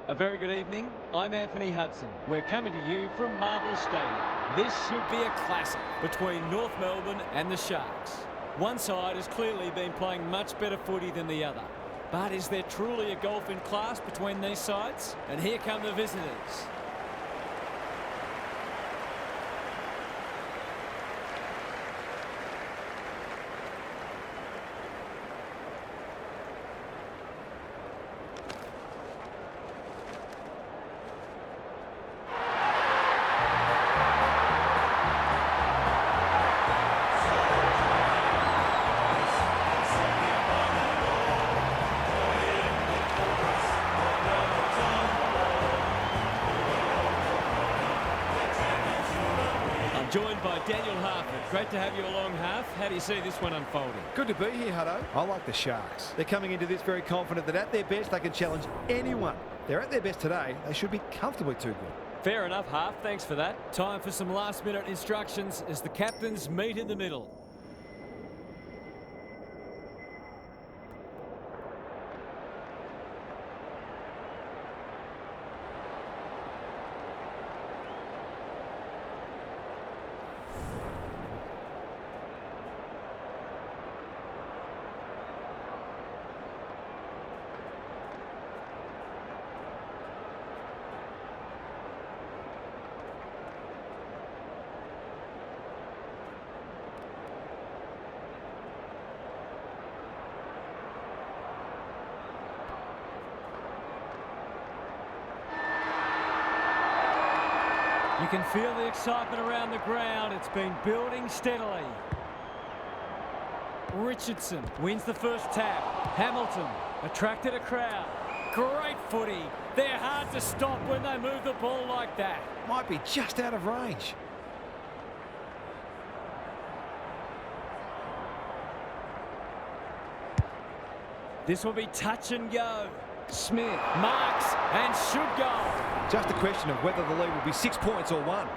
A very good evening. I'm Anthony Hudson. We're coming to you from Marvel Stadium. This should be a classic between North Melbourne and the Sharks. One side has clearly been playing much better footy than the other. But is there truly a gulf in class between these sides? And here come the visitors. Joined by Daniel Harford. Great to have you along, Harf. How do you see this one unfolding? Good to be here, Hutto. I like the Sharks. They're coming into this very confident that at their best they can challenge anyone. They're at their best today. They should be comfortably too good. Fair enough, Harf. Thanks for that. Time for some last-minute instructions as the captains meet in the middle. You can feel the excitement around the ground. It's been building steadily. Richardson wins the first tap. Hamilton attracted a crowd. Great footy. They're hard to stop when they move the ball like that. Might be just out of range. This will be touch and go. Smith marks and should go. Just a question of whether the lead will be 6 points or 1.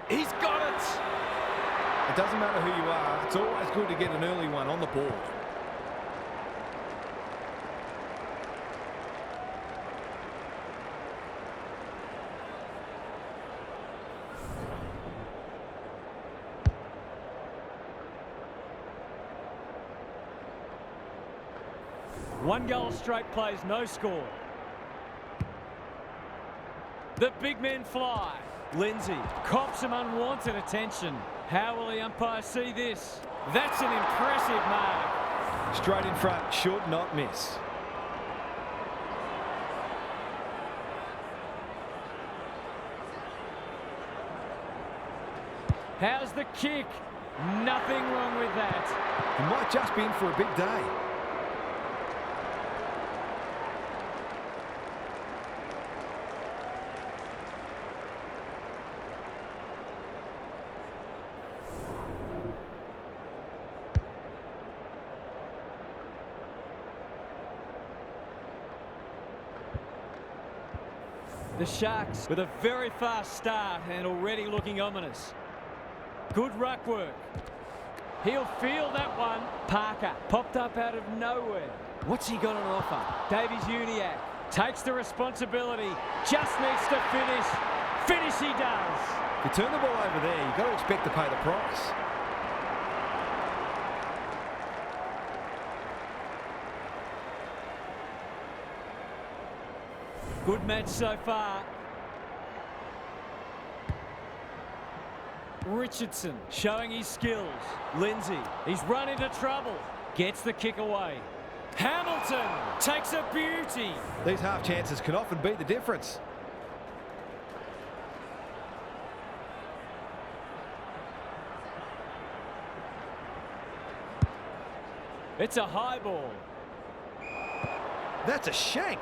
He's got it. It doesn't matter who you are. It's always good to get an early one on the board. One goal straight plays, no score. The big men fly. Lindsay cops some unwanted attention. How will the umpire see this? That's an impressive mark. Straight in front, should not miss. How's the kick? Nothing wrong with that. He might just be in for a big day. The Sharks with a very fast start and already looking ominous. Good ruck work. He'll feel that one. Parker popped up out of nowhere. What's he got on offer? Davies Uniac takes the responsibility. Just needs to finish. Finish he does. If you turn the ball over there, you've got to expect to pay the price. Good match so far. Richardson showing his skills. Lindsay, he's run into trouble. Gets the kick away. Hamilton takes a beauty. These half chances can often be the difference. It's a high ball. That's a shank.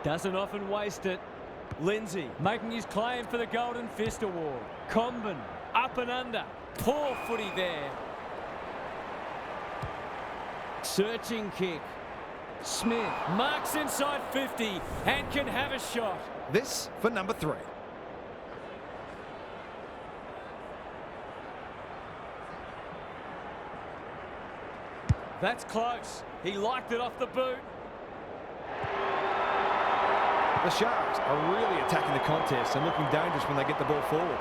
Doesn't often waste it. Lindsay making his claim for the Golden Fist Award. Comben up and under. Poor footy there. Searching kick. Smith marks inside 50 and can have a shot. This for number 3. That's close. He liked it off the boot. The Sharks are really attacking the contest and looking dangerous when they get the ball forward.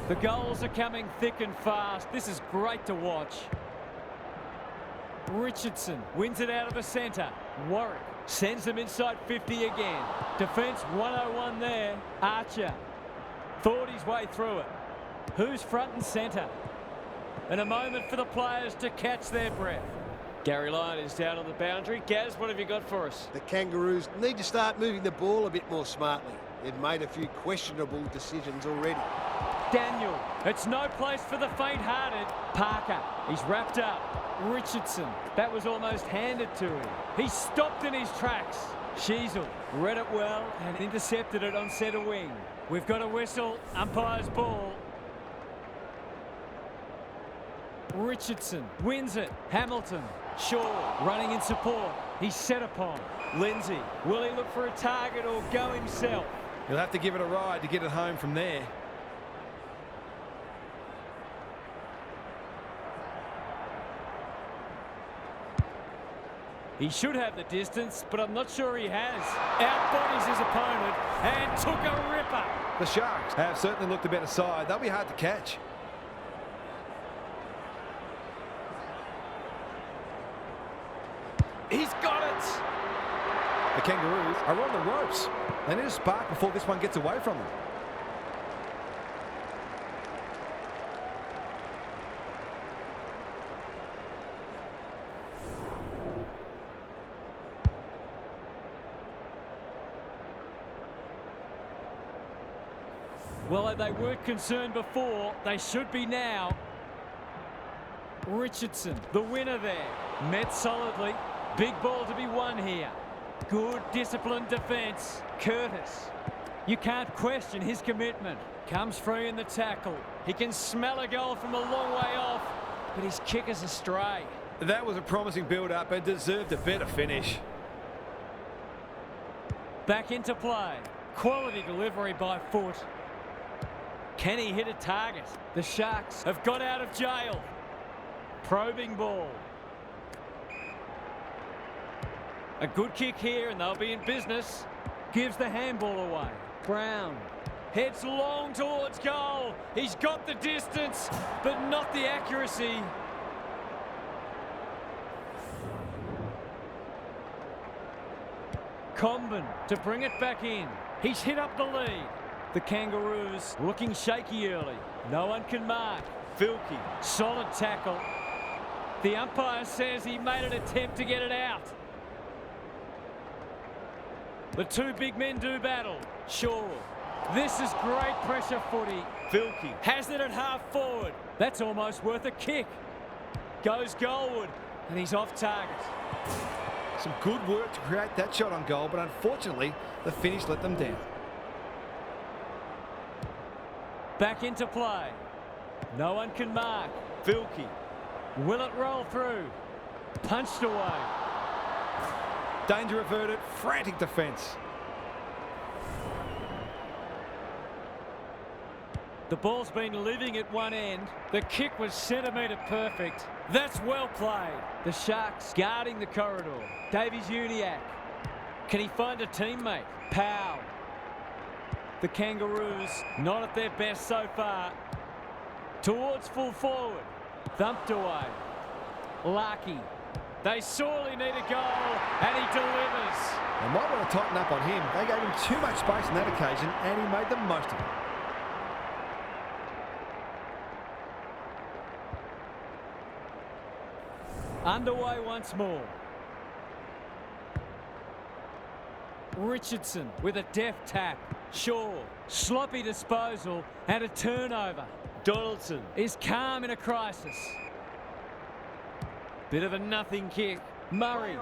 The goals are coming thick and fast. This is great to watch. Richardson wins it out of the centre. Warwick sends them inside 50 again. Defence 101 there. Archer thought his way through it. Who's front and centre? And a moment for the players to catch their breath. Gary Lyon is down on the boundary. Gaz, what have you got for us? The Kangaroos need to start moving the ball a bit more smartly. They've made a few questionable decisions already. Daniel, it's no place for the faint-hearted. Parker, he's wrapped up. Richardson, that was almost handed to him. He stopped in his tracks. Sheasel read it well and intercepted it on centre wing. We've got a whistle, umpire's ball. Richardson wins it. Hamilton, Shaw running in support. He's set upon. Lindsay, will he look for a target or go himself? He'll have to give it a ride to get it home from there. He should have the distance, but I'm not sure he has. Outbodies his opponent and took a ripper. The Sharks have certainly looked a better side. They'll be hard to catch. He's got it. The Kangaroos are on the ropes. They need a spark before this one gets away from them. Well, they weren't concerned before. They should be now. Richardson, the winner there. Met solidly. Big ball to be won here. Good disciplined defence. Curtis. You can't question his commitment. Comes free in the tackle. He can smell a goal from a long way off, but his kick is astray. That was a promising build-up and deserved a better finish. Back into play. Quality delivery by foot. Can he hit a target? The Sharks have got out of jail. Probing ball. A good kick here and they'll be in business. Gives the handball away. Brown heads long towards goal. He's got the distance, but not the accuracy. Comben to bring it back in. He's hit up the lead. The Kangaroos looking shaky early. No one can mark. Vilke, solid tackle. The umpire says he made an attempt to get it out. The two big men do battle. Shaw. This is great pressure footy. Vilke has it at half forward. That's almost worth a kick. Goes goalward and he's off target. Some good work to create that shot on goal, but unfortunately the finish let them down. Back into play. No one can mark. Vilke. Will it roll through? Punched away. Danger averted, frantic defence. The ball's been living at one end. The kick was centimetre perfect. That's well played. The Sharks guarding the corridor. Davies-Uniacke. Can he find a teammate? Powell. The Kangaroos not at their best so far. Towards full forward. Thumped away. Larkey. They sorely need a goal and he delivers. They might want to tighten up on him. They gave him too much space on that occasion and he made the most of it. Underway once more. Richardson with a deft tap. Shaw, sloppy disposal and a turnover. Donaldson is calm in a crisis. Bit of a nothing kick. Murray.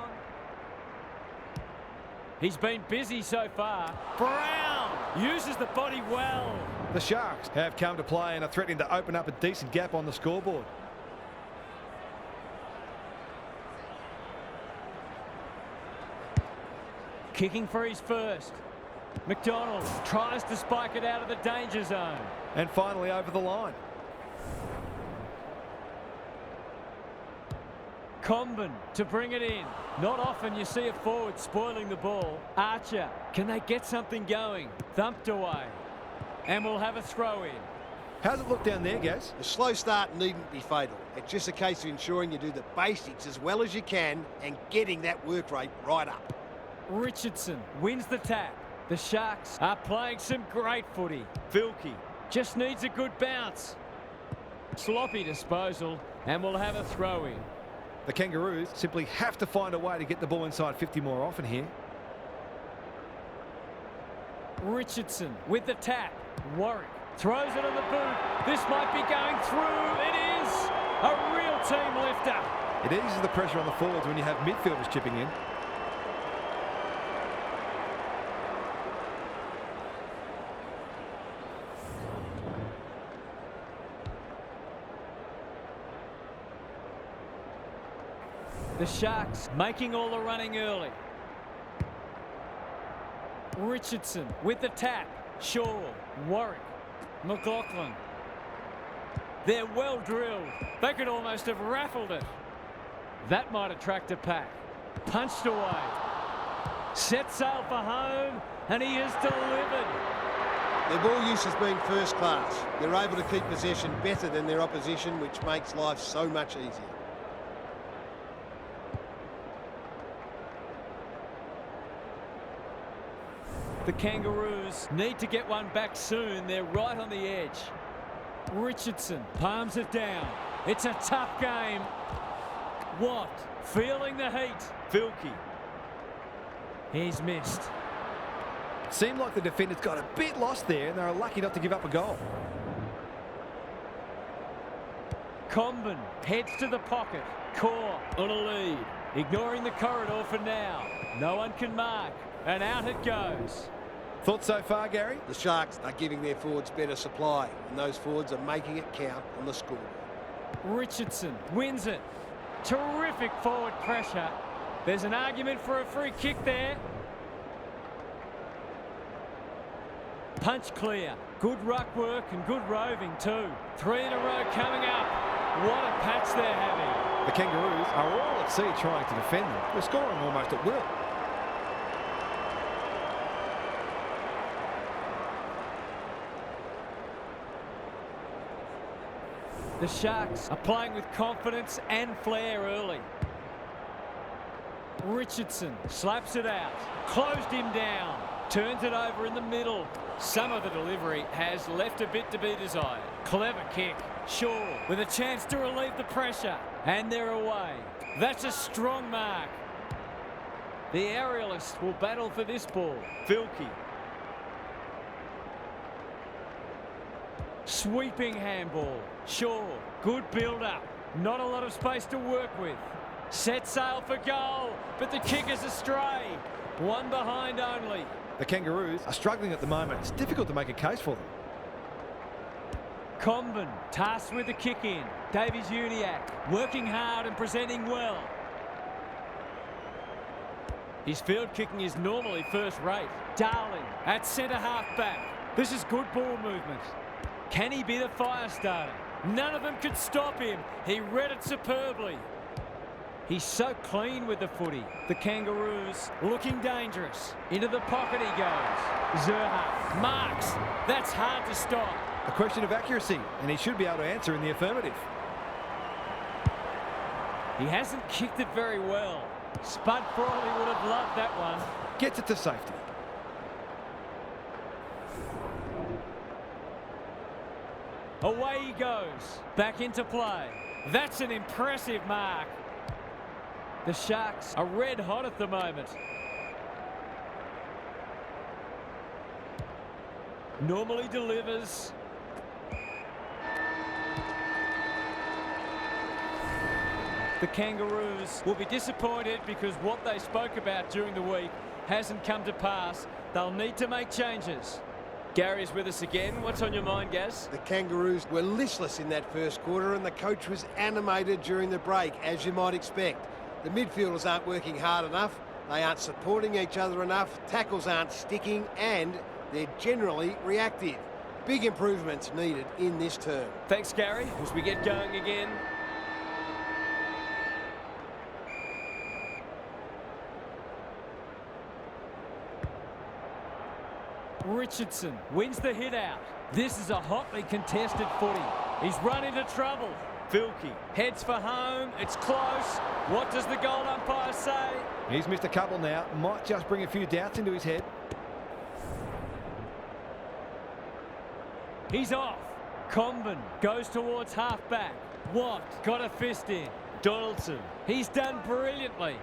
He's been busy so far. Brown uses the body well. The Sharks have come to play and are threatening to open up a decent gap on the scoreboard. Kicking for his first. McDonald tries to spike it out of the danger zone. And finally over the line. Comben to bring it in. Not often you see a forward spoiling the ball. Archer, can they get something going? Thumped away. And we'll have a throw in. How's it look down there, Gaz? A slow start needn't be fatal. It's just a case of ensuring you do the basics as well as you can and getting that work rate right up. Richardson wins the tap. The Sharks are playing some great footy. Vilke just needs a good bounce. Sloppy disposal, and we'll have a throw in. The Kangaroos simply have to find a way to get the ball inside 50 more often here. Richardson with the tap. Warwick throws it on the boot. This might be going through. It is a real team lifter. It eases the pressure on the forwards when you have midfielders chipping in. The Sharks making all the running early. Richardson with the tap. Shaw, Warwick, McLaughlin. They're well drilled. They could almost have raffled it. That might attract a pack. Punched away. Set sail for home, and he has delivered. Their ball use has been first class. They're able to keep possession better than their opposition, which makes life so much easier. The Kangaroos need to get one back soon. They're right on the edge. Richardson palms it down. It's a tough game. Watt feeling the heat. Vilke. He's missed. Seemed like the defenders got a bit lost there and they were lucky not to give up a goal. Comben heads to the pocket. Core on a lead. Ignoring the corridor for now. No one can mark. And out it goes. Thoughts so far, Gary? The Sharks are giving their forwards better supply, and those forwards are making it count on the score. Richardson wins it. Terrific forward pressure. There's an argument for a free kick there. Punch clear. Good ruck work and good roving too. 3 in a row coming up. What a patch they're having. The Kangaroos are all at sea trying to defend them. They're scoring almost at will. The Sharks are playing with confidence and flair early. Richardson slaps it out. Closed him down. Turns it over in the middle. Some of the delivery has left a bit to be desired. Clever kick. Shaw with a chance to relieve the pressure. And they're away. That's a strong mark. The aerialists will battle for this ball. Vilke. Sweeping handball. Shaw, good build-up. Not a lot of space to work with. Set sail for goal, but the kick is astray. One behind only. The Kangaroos are struggling at the moment. It's difficult to make a case for them. Comben tasked with the kick in. Davies-Uniacke working hard and presenting well. His field kicking is normally first rate. Darling at centre half back. This is good ball movement. Can he be the fire starter? None of them could stop him. He read it superbly. He's so clean with the footy. The Kangaroos looking dangerous. Into the pocket he goes. Zerha marks. That's hard to stop. A question of accuracy, and he should be able to answer in the affirmative. He hasn't kicked it very well. Spud Frawley would have loved that one. Gets it to safety. Away he goes. Back into play. That's an impressive mark. The Sharks are red hot at the moment. Normally delivers. The Kangaroos will be disappointed because what they spoke about during the week hasn't come to pass. They'll need to make changes. Gary's with us again. What's on your mind, Gaz? The Kangaroos were listless in that first quarter and the coach was animated during the break, as you might expect. The midfielders aren't working hard enough They aren't supporting each other enough, tackles aren't sticking, and they're generally reactive. Big improvements needed in this term. Thanks, Gary. As we get going again. Richardson wins the hit out. This is a hotly contested footy. He's run into trouble. Filkey heads for home. It's close. What does the goal umpire say? He's missed a couple now. Might just bring a few doubts into his head. He's off. Comben goes towards half-back. Watt got a fist in. Donaldson. He's done brilliantly.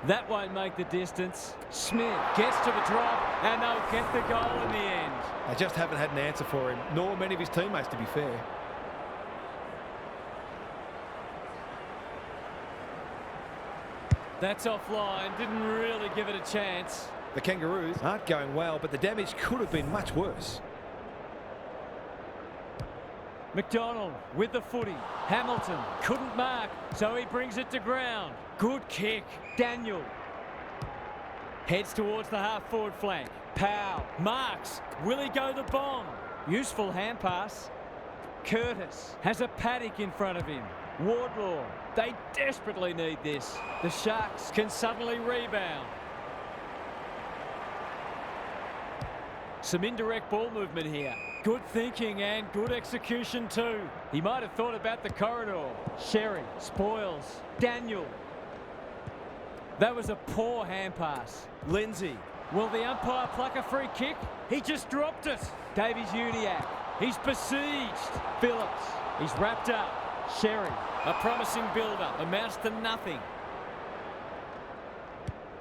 That won't make the distance. Smith gets to the drop, and they'll get the goal in the end. They just haven't had an answer for him, nor many of his teammates, to be fair. That's offline. Didn't really give it a chance. The Kangaroos aren't going well, but the damage could have been much worse. McDonald with the footy. Hamilton couldn't mark, so he brings it to ground. Good kick. Daniel heads towards the half-forward flank. Powell marks. Will he go the bomb? Useful hand pass. Curtis has a paddock in front of him. Wardlaw. They desperately need this. The Sharks can suddenly rebound. Some indirect ball movement here. Good thinking and good execution too. He might have thought about the corridor. Sherry spoils. Daniel. That was a poor hand pass. Lindsay. Will the umpire pluck a free kick? He just dropped it. Davies-Uniacke. He's besieged. Phillips. He's wrapped up. Sherry. A promising build-up. Amounts to nothing.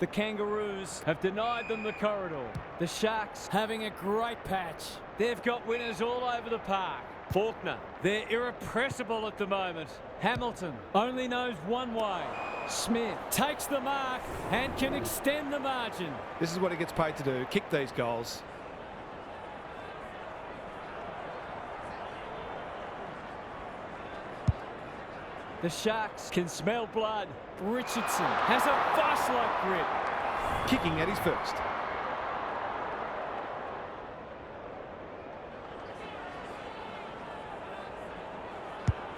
The Kangaroos have denied them the corridor. The Sharks having a great patch. They've got winners all over the park. Faulkner, they're irrepressible at the moment. Hamilton only knows one way. Smith takes the mark and can extend the margin. This is what he gets paid to do, kick these goals. The Sharks can smell blood. Richardson has a vice-like grip. Kicking at his first.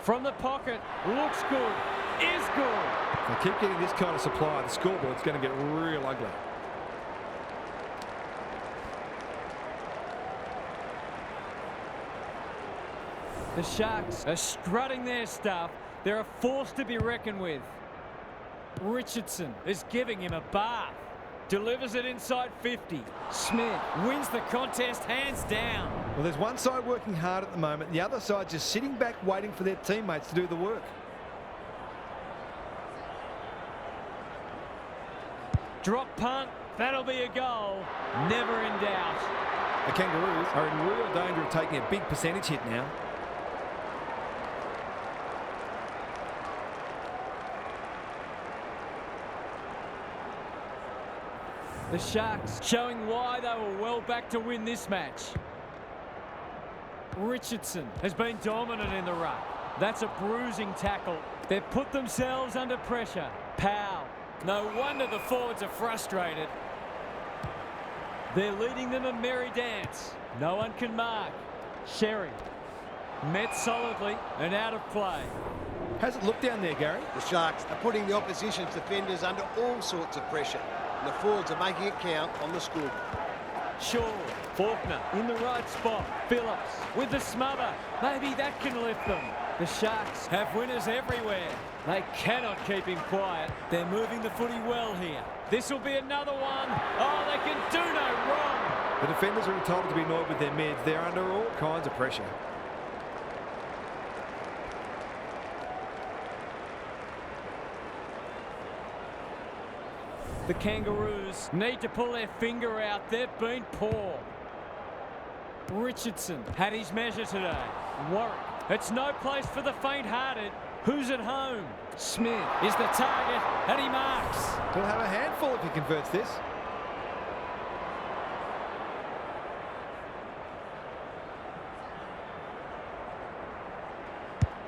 From the pocket, looks good, is good. They keep getting this kind of supply, the scoreboard's going to get real ugly. The Sharks are strutting their stuff. They're a force to be reckoned with. Richardson is giving him a bath. Delivers it inside 50. Smith wins the contest hands down. Well, there's one side working hard at the moment. The other side just sitting back waiting for their teammates to do the work. Drop punt. That'll be a goal. Never in doubt. The Kangaroos are in real danger of taking a big percentage hit now. The Sharks showing why they were well back to win this match. Richardson has been dominant in the ruck. That's a bruising tackle. They've put themselves under pressure. Powell. No wonder the forwards are frustrated. They're leading them a merry dance. No one can mark. Sherry. Met solidly and out of play. How's it look down there, Gary? The Sharks are putting the opposition's defenders under all sorts of pressure. And the forwards are making it count on the scoreboard. Shaw, Faulkner in the right spot. Phillips with the smother. Maybe that can lift them. The Sharks have winners everywhere. They cannot keep him quiet. They're moving the footy well here. This will be another one. Oh, they can do no wrong. The defenders are entitled to be annoyed with their mids. They're under all kinds of pressure. The Kangaroos need to pull their finger out. They've been poor. Richardson had his measure today. Warwick. It's no place for the faint-hearted. Who's at home? Smith is the target, and he marks. He'll have a handful if he converts this.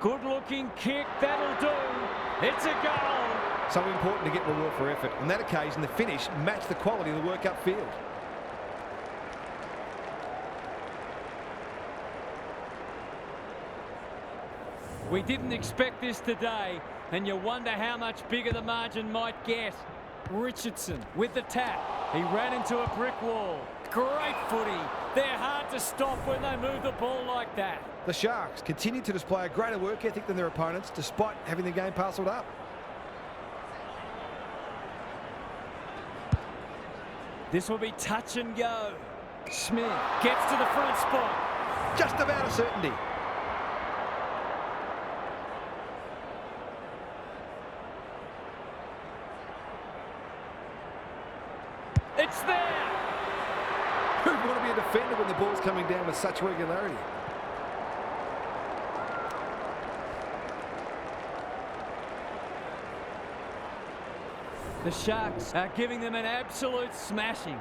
Good-looking kick, that'll do. It's a goal. So important to get reward for effort. On that occasion, the finish matched the quality of the work upfield. We didn't expect this today, and you wonder how much bigger the margin might get. Richardson with the tap. He ran into a brick wall. Great footy. They're hard to stop when they move the ball like that. The Sharks continue to display a greater work ethic than their opponents, despite having the game parcelled up. This will be touch and go. Smith gets to the front spot. Just about a certainty. It's there. Who'd want to be a defender when the ball's coming down with such regularity? The Sharks are giving them an absolute smashing.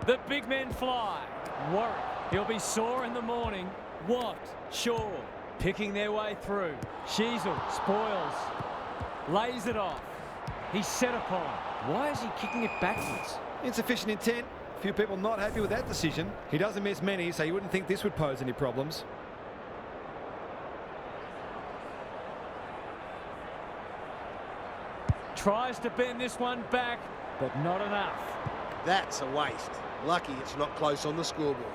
The big men fly. Warwick, he'll be sore in the morning. Watt, Shaw, picking their way through. Sheasel spoils. Lays it off. He's set upon. Why is he kicking it backwards? Insufficient intent. A few people not happy with that decision. He doesn't miss many, so you wouldn't think this would pose any problems. Tries to bend this one back, but not enough. That's a waste. Lucky it's not close on the scoreboard.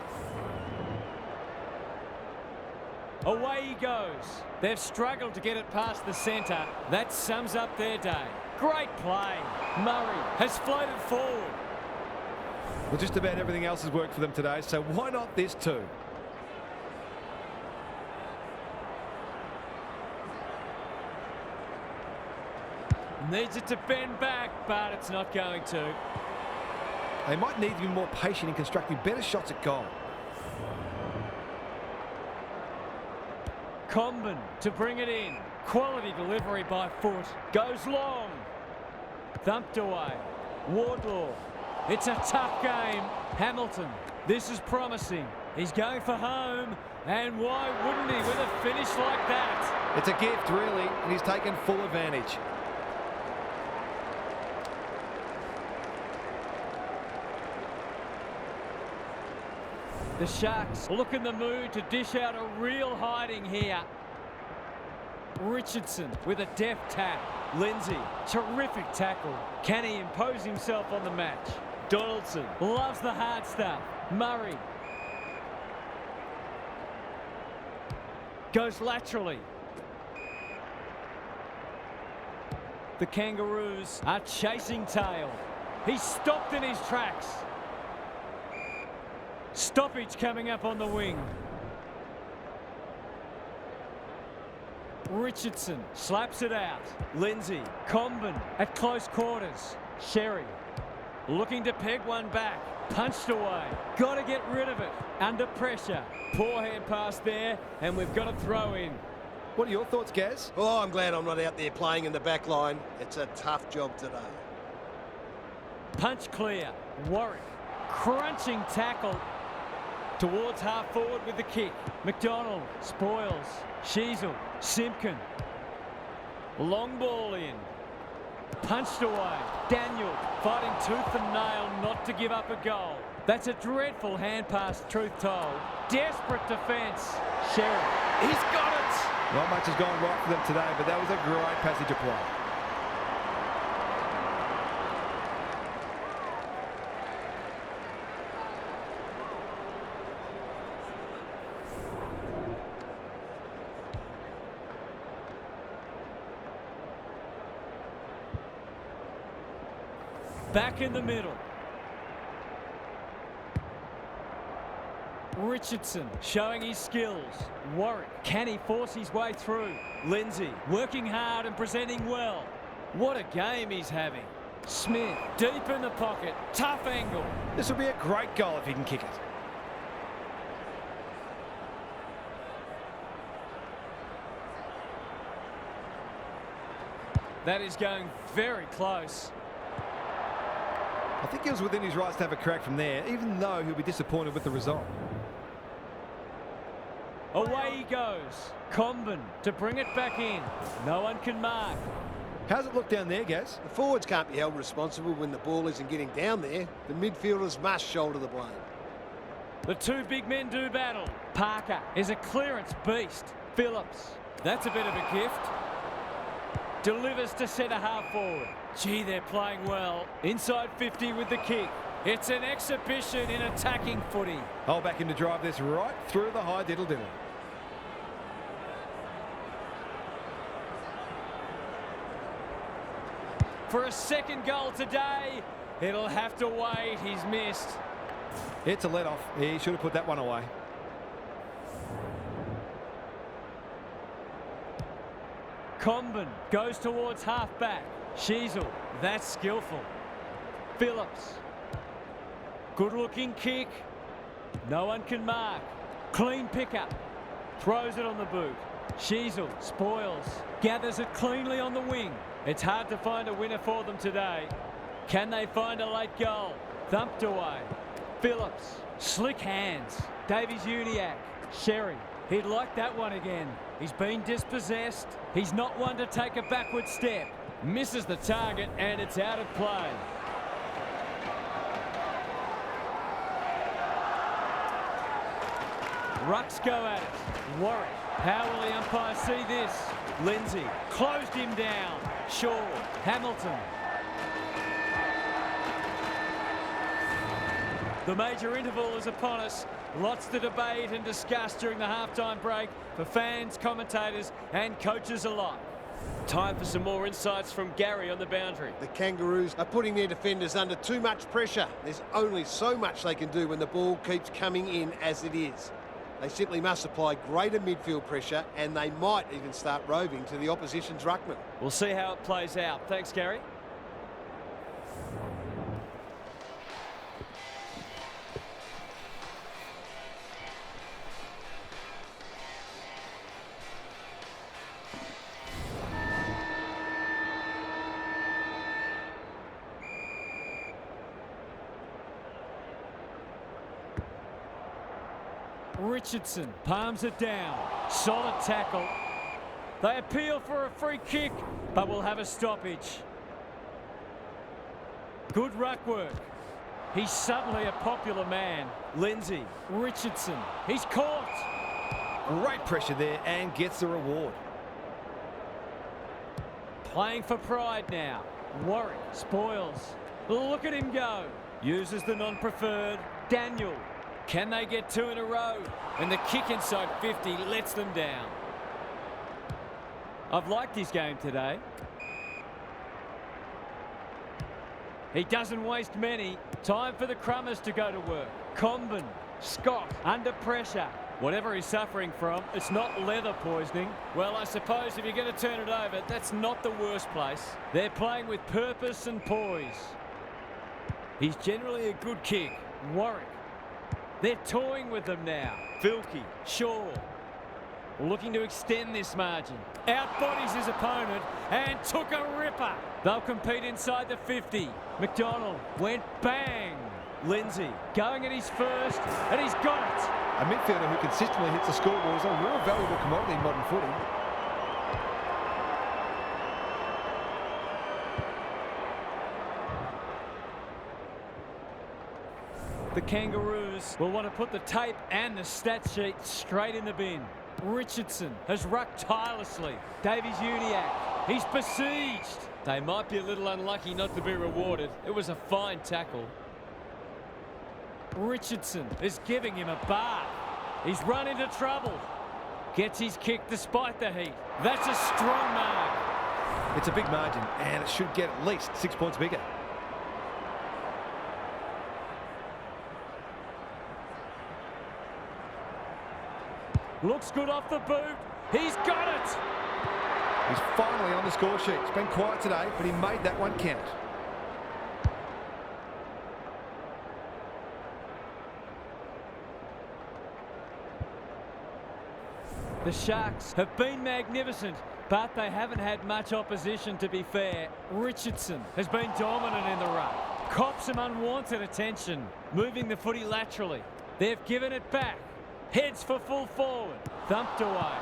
Away he goes. They've struggled to get it past the centre. That sums up their day. Great play. Murray has floated forward. Well, just about everything else has worked for them today, so why not this too? Needs it to bend back, but it's not going to. They might need to be more patient in constructing better shots at goal. Comben to bring it in. Quality delivery by foot. Goes long. Thumped away. Wardlaw. It's a tough game. Hamilton. This is promising. He's going for home. And why wouldn't he with a finish like that? It's a gift, really, and he's taken full advantage. The Sharks look in the mood to dish out a real hiding here. Richardson with a deft tap. Lindsay, terrific tackle. Can he impose himself on the match? Donaldson loves the hard stuff. Murray goes laterally. The Kangaroos are chasing tail. He's stopped in his tracks. Stoppage coming up on the wing. Richardson slaps it out. Lindsay, Comben at close quarters. Sherry looking to peg one back. Punched away. Got to get rid of it. Under pressure. Poor hand pass there, and we've got to throw in. What are your thoughts, Gaz? Oh, I'm glad I'm not out there playing in the back line. It's a tough job today. Punch clear. Warwick. Crunching tackle. Towards half forward with the kick. McDonald spoils. Sheasel. Simpkin. Long ball in. Punched away. Daniel fighting tooth and nail not to give up a goal. That's a dreadful hand pass, truth told. Desperate defence. Sherry. He's got it. Not much has gone right for them today, but that was a great passage of play. Back in the middle. Richardson showing his skills. Warwick, can he force his way through? Lindsay working hard and presenting well. What a game he's having. Smith deep in the pocket. Tough angle. This will be a great goal if he can kick it. That is going very close. I think he was within his rights to have a crack from there, even though he'll be disappointed with the result. Away he he goes. Comben to bring it back in. No one can mark. How's it look down there, Gaz? The forwards can't be held responsible when the ball isn't getting down there. The midfielders must shoulder the blame. The two big men do battle. Parker is a clearance beast. Phillips, that's a bit of a gift. Delivers to centre half forward. Gee, they're playing well. Inside 50 with the kick. It's an exhibition in attacking footy. I'll back him to drive this right through the high diddle-diddle. For a second goal today, it'll have to wait. He's missed. It's a let-off. He should have put that one away. Comben goes towards half-back. Sheasel, that's skillful. Phillips. Good-looking kick. No one can mark. Clean pickup. Throws it on the boot. Sheasel spoils. Gathers it cleanly on the wing. It's hard to find a winner for them today. Can they find a late goal? Thumped away. Phillips. Slick hands. Davies-Uniacke. Sherry. He'd like that one again. He's been dispossessed. He's not one to take a backward step. Misses the target and it's out of play. Rucks go at it. Warwick. How will the umpire see this? Lindsay closed him down. Shaw. Hamilton. The major interval is upon us. Lots to debate and discuss during the halftime break for fans, commentators and coaches alike. Time for some more insights from Gary on the boundary. The Kangaroos are putting their defenders under too much pressure. There's only so much they can do when the ball keeps coming in as it is. They simply must apply greater midfield pressure and they might even start roving to the opposition's ruckman. We'll see how it plays out. Thanks, Gary. Richardson palms it down. Solid tackle. They appeal for a free kick, but will have a stoppage. Good ruck work. He's suddenly a popular man. Lindsay. Richardson. He's caught. Great pressure there and gets the reward. Playing for pride now. Warwick spoils. Look at him go. Uses the non-preferred. Daniel. Can they get two in a row? And the kick inside 50 lets them down. I've liked his game today. He doesn't waste many. Time for the Crummers to go to work. Comben, Scott, under pressure. Whatever he's suffering from, it's not leather poisoning. Well, I suppose if you're going to turn it over, that's not the worst place. They're playing with purpose and poise. He's generally a good kick. Warwick. They're toying with them now. Filkey, Shaw, looking to extend this margin. Outbodies his opponent and took a ripper. They'll compete inside the 50. McDonald went bang. Lindsay going at his first, and he's got it. A midfielder who consistently hits the scoreboard is a real valuable commodity in modern footy. The Kangaroos will want to put the tape and the stat sheet straight in the bin. Richardson has rucked tirelessly. Davies-Uniacke, he's besieged. They might be a little unlucky not to be rewarded. It was a fine tackle. Richardson is giving him a bath. He's run into trouble. Gets his kick despite the heat. That's a strong mark. It's a big margin and it should get at least 6 points bigger. Looks good off the boot. He's got it. He's finally on the score sheet. It's been quiet today, but he made that one count. The Sharks have been magnificent, but they haven't had much opposition, to be fair. Richardson has been dominant in the ruck. Cops some unwanted attention, moving the footy laterally. They've given it back. Heads for full forward. Thumped away.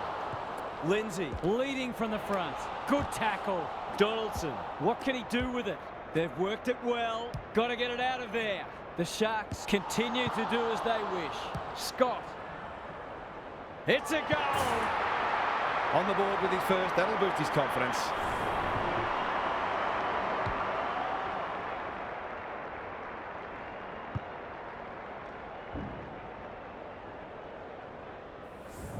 Lindsay leading from the front. Good tackle. Donaldson. What can he do with it? They've worked it well. Got to get it out of there. The Sharks continue to do as they wish. Scott. It's a goal. On the board with his first. That'll boost his confidence.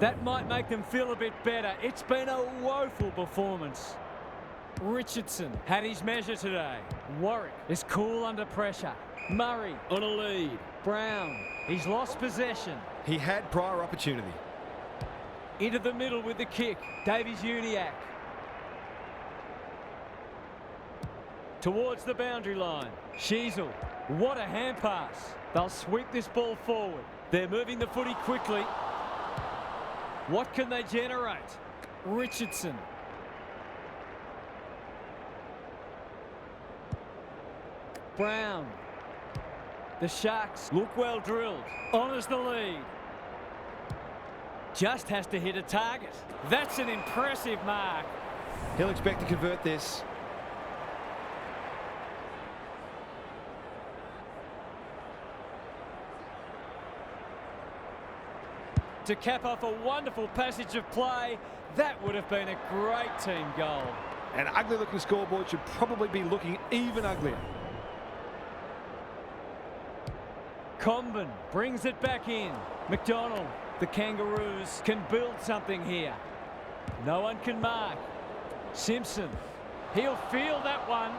That might make them feel a bit better. It's been a woeful performance. Richardson had his measure today. Warwick is cool under pressure. Murray on a lead. Brown, he's lost possession. He had prior opportunity. Into the middle with the kick. Davies-Uniacke. Towards the boundary line. Sheasel. What a hand pass. They'll sweep this ball forward. They're moving the footy quickly. What can they generate? Richardson. Brown. The Sharks look well drilled. Honours the lead. Just has to hit a target. That's an impressive mark. He'll expect to convert this. To cap off a wonderful passage of play, that would have been a great team goal. An ugly looking scoreboard should probably be looking even uglier. Comben brings it back in. McDonald, the Kangaroos can build something here. No one can mark. Simpson, he'll feel that one.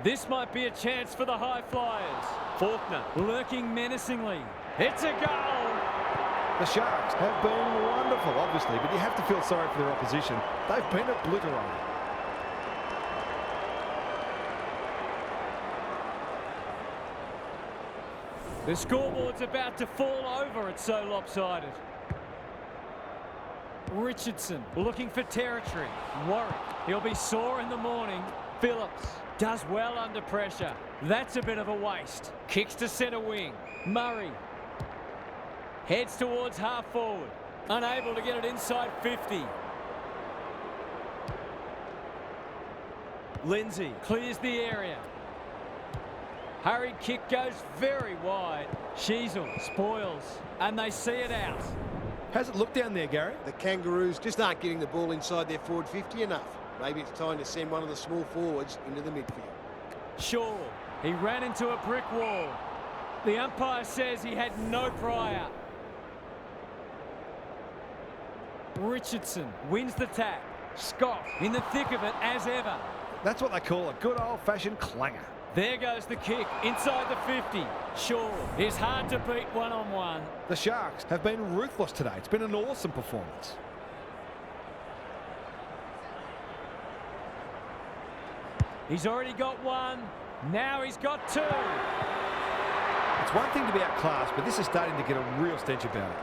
This might be a chance for the high flyers. Faulkner lurking menacingly. It's a goal. The Sharks have been wonderful, obviously, but you have to feel sorry for their opposition. They've been obliterated. The scoreboard's about to fall over, it's so lopsided. Richardson looking for territory. Warwick, he'll be sore in the morning. Phillips does well under pressure. That's a bit of a waste. Kicks to centre wing. Murray heads towards half forward. Unable to get it inside 50. Lindsay clears the area. Hurried kick goes very wide. Sheasel spoils, and they see it out. How's it look down there, Gary? The Kangaroos just aren't getting the ball inside their forward 50 enough. Maybe it's time to send one of the small forwards into the midfield. Shaw, he ran into a brick wall. The umpire says he had no prior. Richardson wins the tap. Scott in the thick of it as ever. That's what they call a good old-fashioned clanger. There goes the kick inside the 50. Shaw is hard to beat one-on-one. The Sharks have been ruthless today. It's been an awesome performance. He's already got one. Now he's got two. It's one thing to be outclassed, but this is starting to get a real stench about it.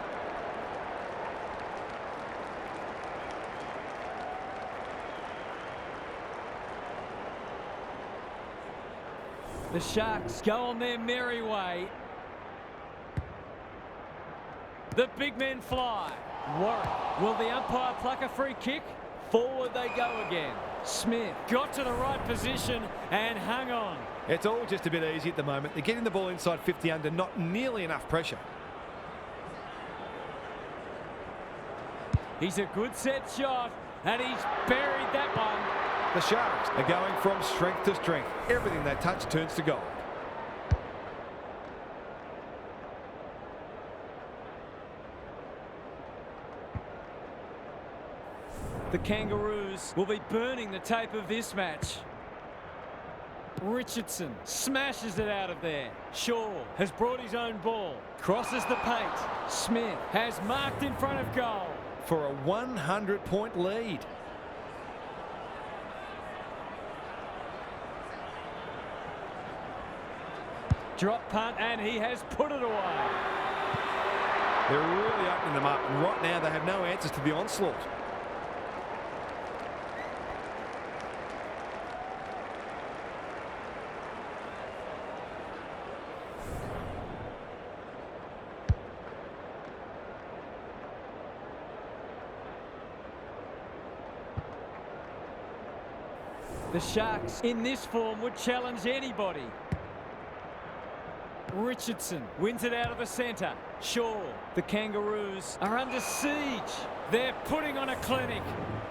The Sharks go on their merry way. The big men fly. Warwick, will the umpire pluck a free kick? Forward they go again. Smith got to the right position and hung on. It's all just a bit easy at the moment. They're getting the ball inside 50 under not nearly enough pressure. He's a good set shot, and he's buried that one. The Sharks are going from strength to strength. Everything they touch turns to gold. The Kangaroos will be burning the tape of this match. Richardson smashes it out of there. Shaw has brought his own ball. Crosses the paint. Smith has marked in front of goal. For a 100-point lead. Drop punt, and he has put it away. They're really opening them up, and right now they have no answers to the onslaught. The Sharks in this form would challenge anybody. Richardson wins it out of the centre. Shaw. The Kangaroos are under siege. They're putting on a clinic.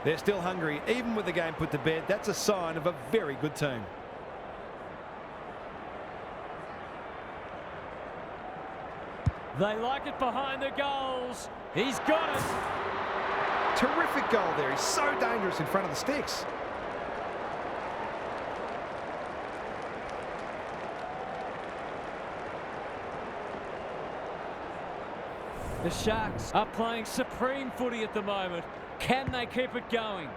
They're still hungry, even with the game put to bed. That's a sign of a very good team. They like it behind the goals. He's got it. Terrific goal there. He's so dangerous in front of the sticks. The Sharks are playing supreme footy at the moment. Can they keep it going?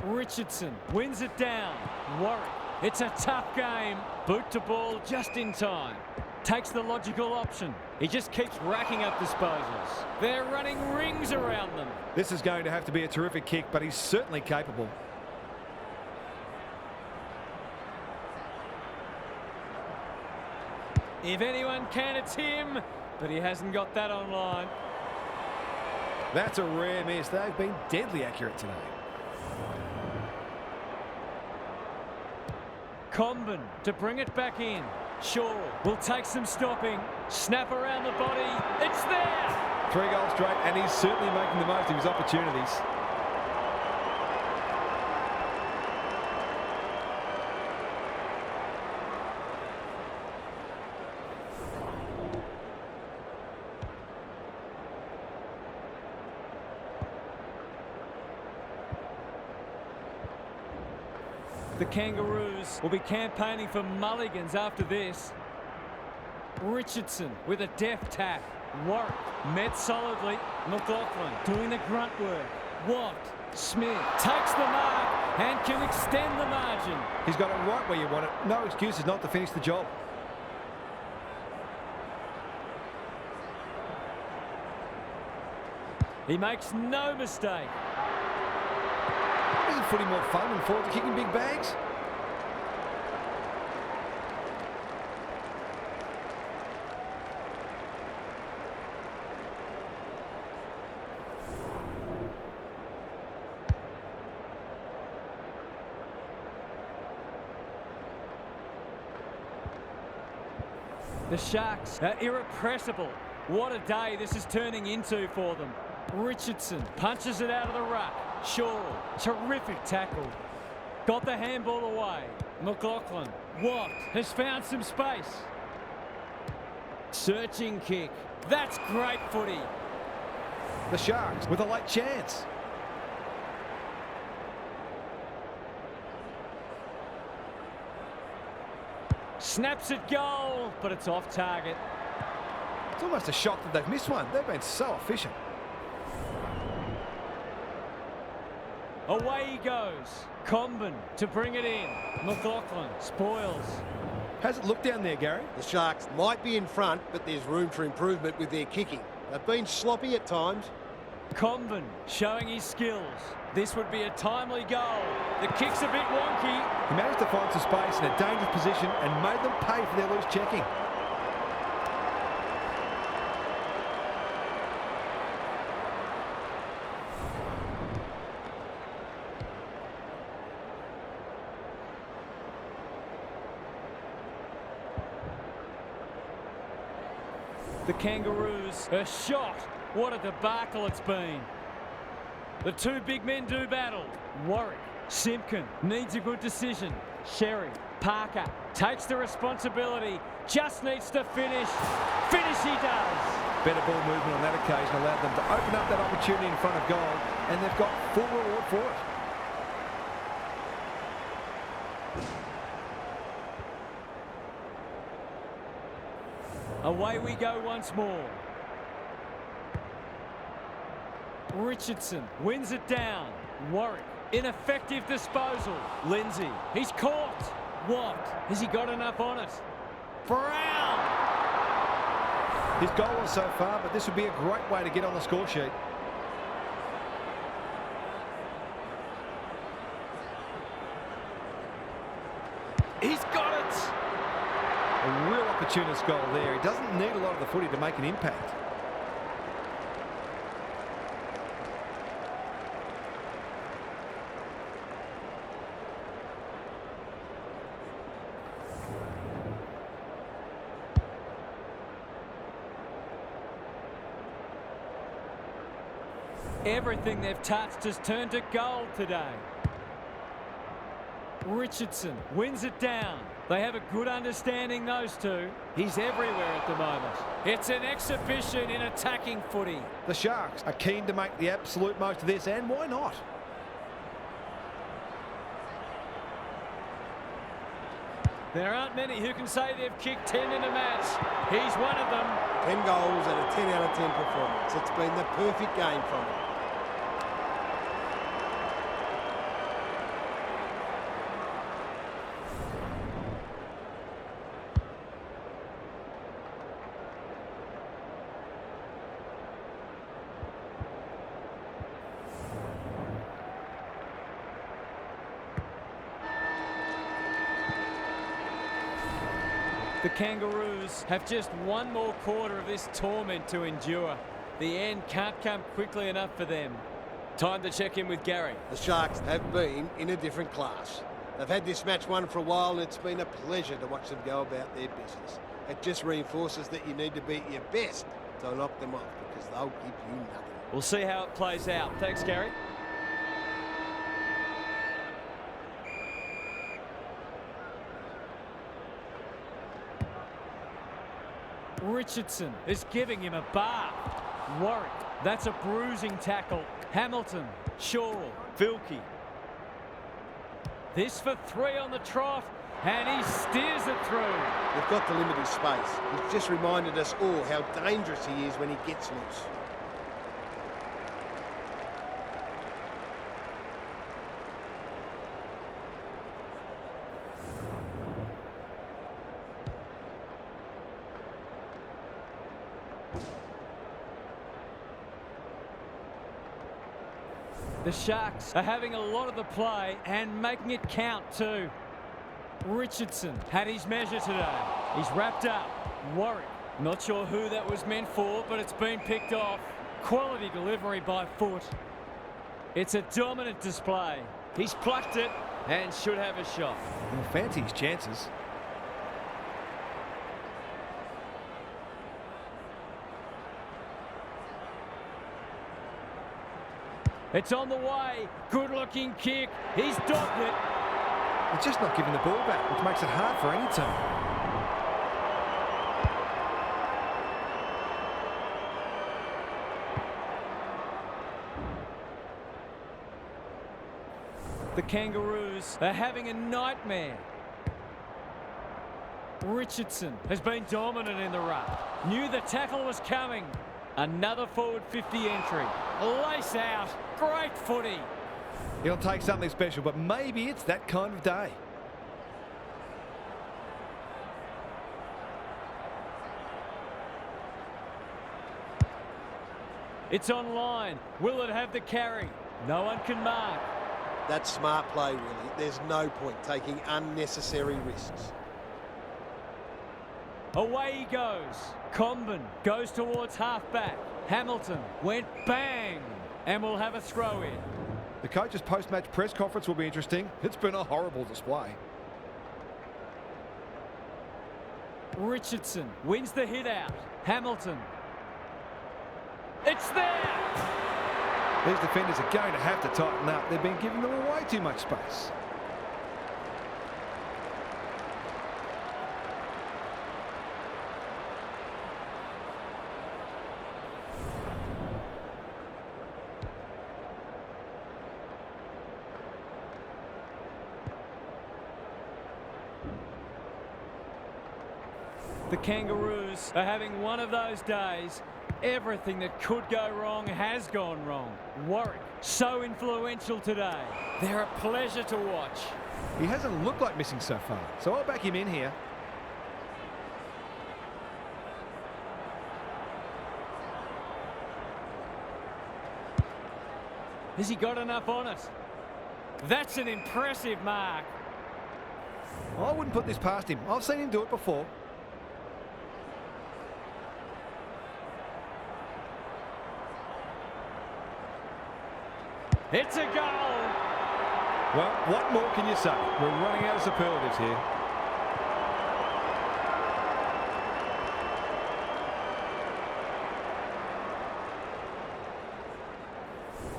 Richardson wins it down. Warwick. It's a tough game. Boot to ball just in time. Takes the logical option. He just keeps racking up disposals. They're running rings around them. This is going to have to be a terrific kick, but he's certainly capable. If anyone can, it's him. But he hasn't got that online. That's a rare miss. They've been deadly accurate today. Comben to bring it back in. Shaw will take some stopping. Snap around the body. It's there! 3 goals straight, and he's certainly making the most of his opportunities. The Kangaroos will be campaigning for mulligans after this. Richardson with a deft tap. Warwick met solidly. McLaughlin doing the grunt work. Watt. Smith takes the mark and can extend the margin. He's got it right where you want it. No excuses not to finish the job. He makes no mistake. Isn't footy more fun than forwards kicking big bags? The Sharks are irrepressible. What a day this is turning into for them. Richardson punches it out of the ruck. Shaw, terrific tackle. Got the handball away. McLaughlin. Watt has found some space. Searching kick. That's great footy. The Sharks with a late chance. Snaps it goal, but it's off target. It's almost a shock that they've missed one. They've been so efficient. Away he goes. Comben to bring it in. McLaughlin spoils. How's it look down there, Gary? The Sharks might be in front, but there's room for improvement with their kicking. They've been sloppy at times. Comben showing his skills. This would be a timely goal. The kick's a bit wonky. He managed to find some space in a dangerous position and made them pay for their loose checking. The Kangaroos are shot. What a debacle it's been. The two big men do battle. Warwick, Simpkin needs a good decision. Sherry, Parker takes the responsibility. Just needs to finish. Finish he does. Better ball movement on that occasion allowed them to open up that opportunity in front of goal, and they've got full reward for it. Away we go once more. Richardson wins it down. Warwick, ineffective disposal. Lindsay, he's caught. Watt, has he got enough on it? Brown! His goal was so far, but this would be a great way to get on the score sheet. He's got it! A real opportunist goal there. He doesn't need a lot of the footy to make an impact. Everything they've touched has turned to gold today. Richardson wins it down. They have a good understanding, those two. He's everywhere at the moment. It's an exhibition in attacking footy. The Sharks are keen to make the absolute most of this, and why not? There aren't many who can say they've kicked 10 in a match. He's one of them. 10 goals and a 10 out of 10 performance. It's been the perfect game from him. The Kangaroos have just one more quarter of this torment to endure. The end can't come quickly enough for them. Time to check in with Gary. The Sharks have been in a different class. They've had this match won for a while, and it's been a pleasure to watch them go about their business. It just reinforces that you need to be at your best to knock them off, because they'll give you nothing. We'll see how it plays out. Thanks, Gary. Richardson is giving him a bath. Warwick, that's a bruising tackle. Hamilton, Shaw, Vilke. This for 3 on the trot, and he steers it through. They've got to limit his space. He's just reminded us all how dangerous he is when he gets loose. The Sharks are having a lot of the play and making it count too. Richardson had his measure today. He's wrapped up. Warwick, not sure who that was meant for, but it's been picked off. Quality delivery by foot. It's a dominant display. He's plucked it and should have a shot. Well, fancy his chances. It's on the way. Good-looking kick. He's dogged it. They're just not giving the ball back, which makes it hard for any team. The Kangaroos are having a nightmare. Richardson has been dominant in the ruck. Knew the tackle was coming. Another forward 50 entry. Lace out. Great footy. He'll take something special, but maybe it's that kind of day. It's online. Will it have the carry? No one can mark. That's smart play, really. There's no point taking unnecessary risks. Away he goes. Comben goes towards half-back. Hamilton went bang and will have a throw in. The coach's post-match press conference will be interesting. It's been a horrible display. Richardson wins the hit out. Hamilton. It's there! These defenders are going to have to tighten up. They've been giving them way too much space. The Kangaroos are having one of those days. Everything that could go wrong has gone wrong. Warwick, so influential today. They're a pleasure to watch. He hasn't looked like missing so far, so I'll back him in here. Has he got enough on it? That's an impressive mark. I wouldn't put this past him. I've seen him do it before. It's a goal. Well, what more can you say? We're running out of superlatives here.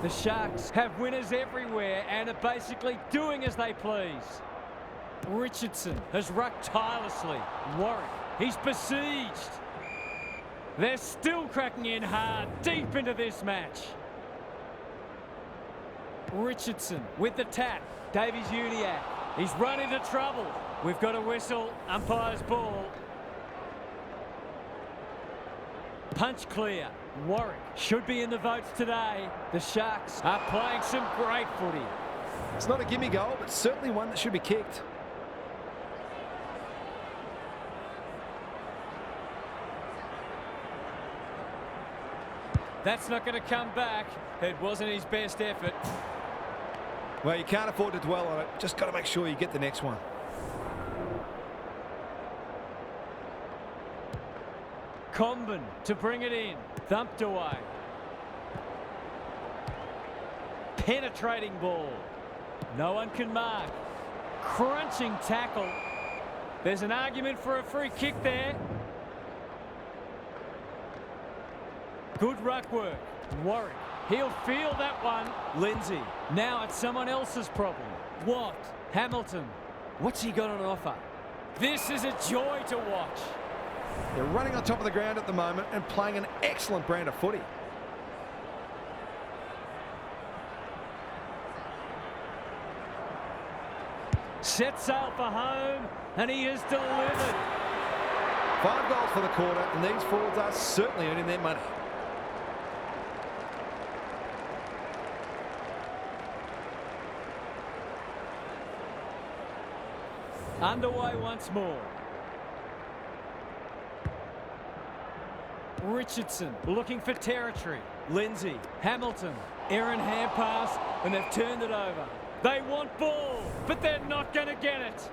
The Sharks have winners everywhere and are basically doing as they please. Richardson has rucked tirelessly. Warwick, he's besieged. They're still cracking in hard, deep into this match. Richardson with the tap. Davies-Uniacke, he's run into trouble. We've got a whistle, umpire's ball. Punch clear. Warwick should be in the votes today. The Sharks are playing some great footy. It's not a gimme goal, but certainly one that should be kicked. That's not going to come back. It wasn't his best effort. Well, you can't afford to dwell on it. Just got to make sure you get the next one. Comben to bring it in. Thumped away. Penetrating ball. No one can mark. Crunching tackle. There's an argument for a free kick there. Good ruck work. Warwick. He'll feel that one. Lindsay. Now it's someone else's problem. What? Hamilton. What's he got on offer? This is a joy to watch. They're running on top of the ground at the moment and playing an excellent brand of footy. Set sail for home, and he has delivered. 5 goals for the quarter, and these forwards are certainly earning their money. Underway once more. Richardson looking for territory. Lindsay, Hamilton, Aaron hand pass, and they've turned it over. They want ball, but they're not going to get it.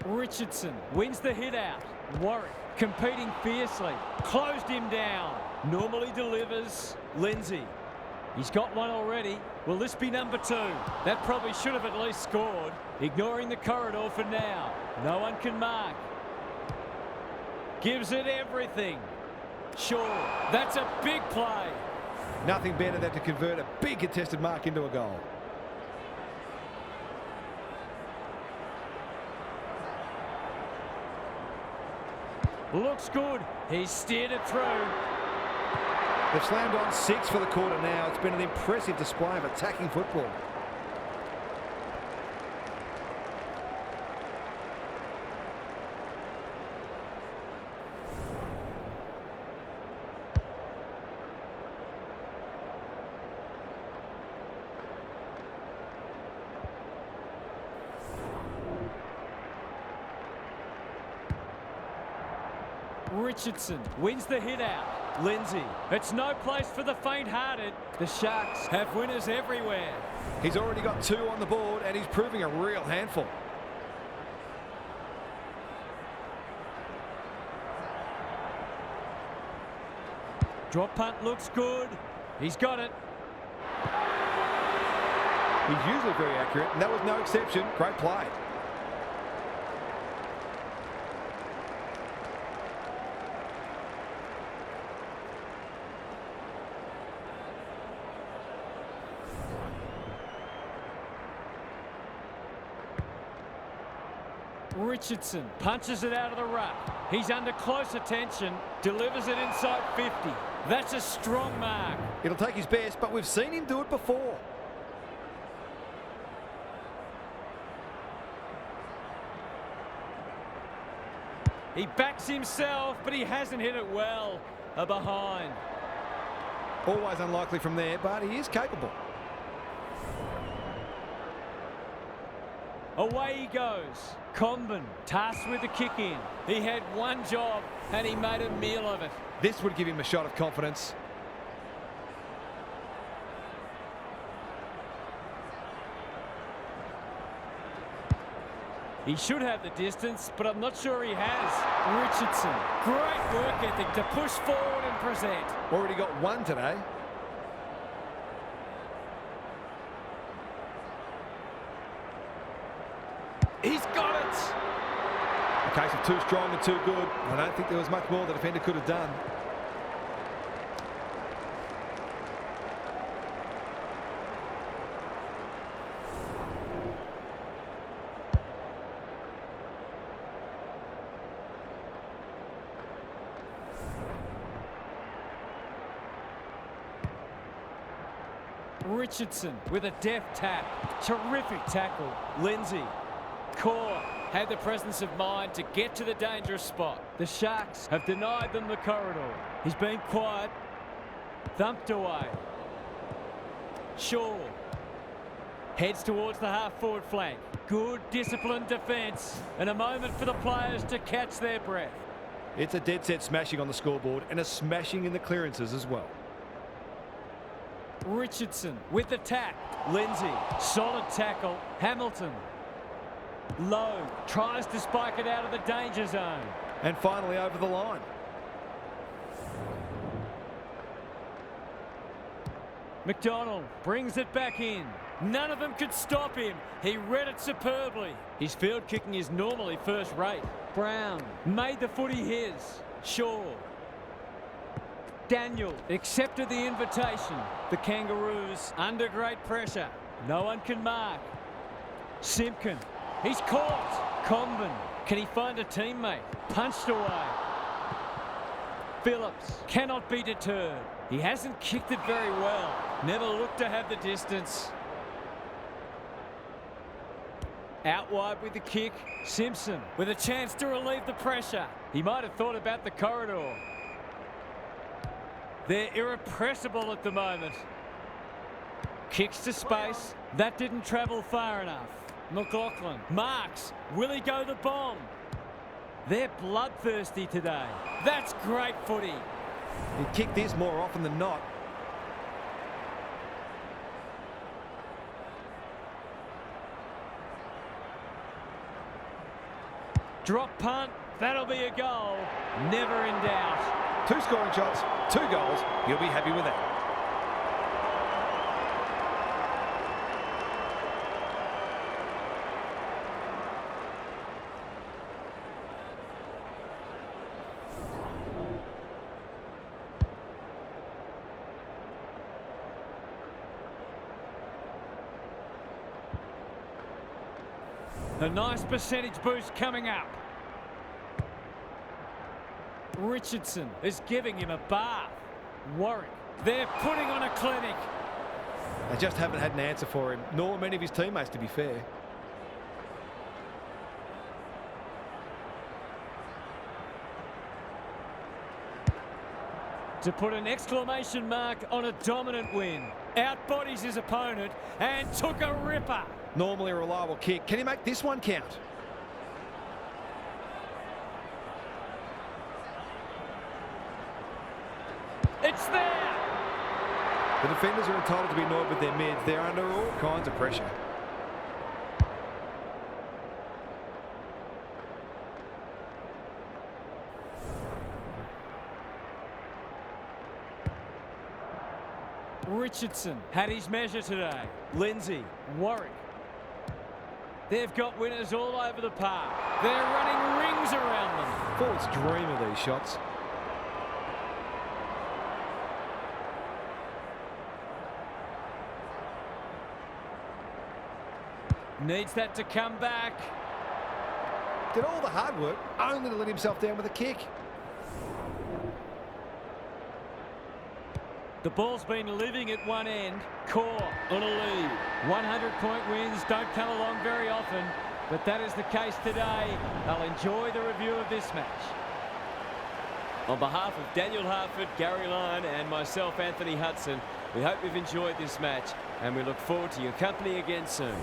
Richardson wins the hit out. Warwick competing fiercely. Closed him down. Normally delivers. Lindsay. He's got one already. Will this be number 2? That probably should have at least scored. Ignoring the corridor for now. No one can mark. Gives it everything. Sure, that's a big play. Nothing better than to convert a big contested mark into a goal. Looks good. He's steered it through. They've slammed on 6 for the quarter now. It's been an impressive display of attacking football. Richardson wins the hit out. Lindsay. It's no place for the faint-hearted. The Sharks have winners everywhere. He's already got 2 on the board, and he's proving a real handful. Drop punt looks good. He's got it. He's usually very accurate, and that was no exception. Great play. Richardson punches it out of the ruck. He's under close attention, delivers it inside 50. That's a strong mark. It'll take his best, but we've seen him do it before. He backs himself, but he hasn't hit it well. A behind. Always unlikely from there, but he is capable. Away he goes. Comben tasked with the kick in. He had one job and he made a meal of it. This would give him a shot of confidence. He should have the distance, but I'm not sure he has. Richardson, great work ethic to push forward and present. Already got 1 today. He's got it. A case of too strong and too good. I don't think there was much more the defender could have done. Richardson with a deft tap. Terrific tackle. Lindsay. Core had the presence of mind to get to the dangerous spot. The Sharks have denied them the corridor. He's been quiet. Thumped away. Shaw heads towards the half-forward flank. Good disciplined defence and a moment for the players to catch their breath. It's a dead set smashing on the scoreboard and a smashing in the clearances as well. Richardson with the tap. Lindsay, solid tackle. Hamilton. Low tries to spike it out of the danger zone. And finally over the line. McDonald brings it back in. None of them could stop him. He read it superbly. His field kicking is normally first rate. Brown made the footy his. Shaw. Daniel accepted the invitation. The Kangaroos under great pressure. No one can mark. Simpkin. He's caught. Comben. Can he find a teammate? Punched away. Phillips cannot be deterred. He hasn't kicked it very well. Never looked to have the distance. Out wide with the kick. Simpson with a chance to relieve the pressure. He might have thought about the corridor. They're irrepressible at the moment. Kicks to space. That didn't travel far enough. McLaughlin marks. Will he go the bomb? They're bloodthirsty today. That's great footy. He'd kick this more often than not. Drop punt. That'll be a goal. Never in doubt. 2 scoring shots, 2 goals. You'll be happy with that. A nice percentage boost coming up. Richardson is giving him a bath. Warwick, they're putting on a clinic. They just haven't had an answer for him, nor many of his teammates, to be fair. To put an exclamation mark on a dominant win. Outbodies his opponent and took a ripper. Normally a reliable kick. Can he make this one count? It's there! The defenders are entitled to be annoyed with their mids. They're under all kinds of pressure. Richardson had his measure today. Lindsay, Warwick. They've got winners all over the park. They're running rings around them. Forwards dream of these shots. Needs that to come back. Did all the hard work only to let himself down with a kick. The ball's been living at one end. Core on a lead. 100-point wins don't come along very often, but that is the case today. They'll enjoy the review of this match. On behalf of Daniel Harford, Gary Lyon and myself, Anthony Hudson, we hope you've enjoyed this match and we look forward to your company again soon.